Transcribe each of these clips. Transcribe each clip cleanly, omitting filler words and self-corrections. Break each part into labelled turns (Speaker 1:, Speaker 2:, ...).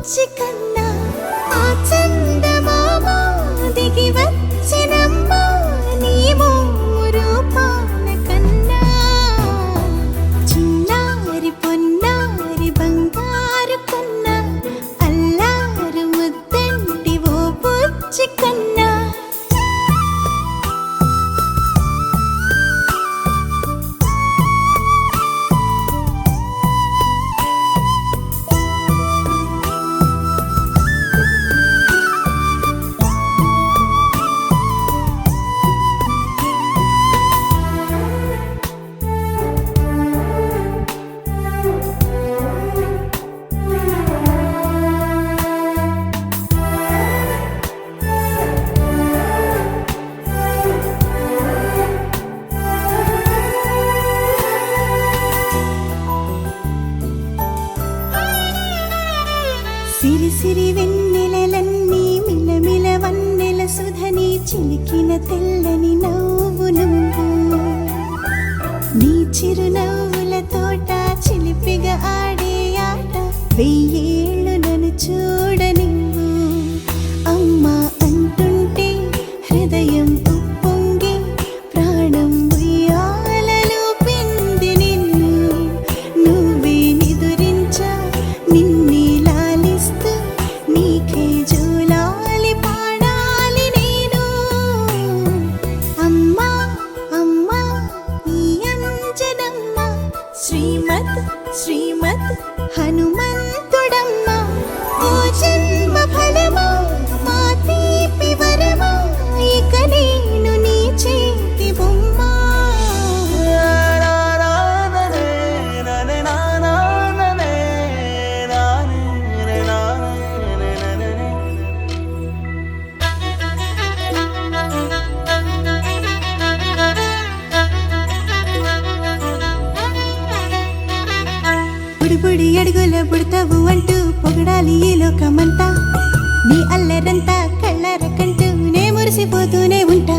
Speaker 1: బుజ్జి కన్నా ఆ చందమామ దిగి వచ్చినమ్మా నీ రూపాల కన్నా చిన్నారి పొన్నారి బంగారు కన్నా అల్లారు ముద్దంటి ఓ బుజ్జి కన్నా సిరి సిరి వెన్నెలలన్నీ మిలమిల వన్నెల సుధని చిలికిన తెల్లని నవ్వు నువ్వు నీ చిరునవ్వుల తోట చిలిపిగా ఆడే ఆట వెయ్యేళ్ళు నన్ను చూడనివ్వు అమ్మా అంటుంటే హృదయం ఉప్పొంగి ప్రాణం ఉయ్యాలలో పిండి నిన్ను నువ్వే నిదురించా నిన్నే నీకే జూలాలి పాడాలి నేను అమ్మా అమ్మా ఈ అంజనమ్మ శ్రీమత్ శ్రీమత్ హనుమంతుడమ్మ ఓ జన్మ ఫలమా మా తీపి వరమా ఇక నేను నీ చేతి బొమ్మ బుడి అడుగుల బుడతావు అంటూ పొగడాలి ఈ లోకమంతా నీ అల్లరంతా కళ్ళరకంటూ నే మురిసిపోతూనే ఉంటా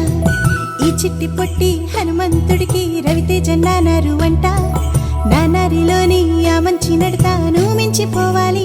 Speaker 1: ఈ చిట్టి పొట్టి హనుమంతుడికి రవితేజ నానారు అంట నానారిలోని ఆ మంచి నడతాను మించిపోవాలి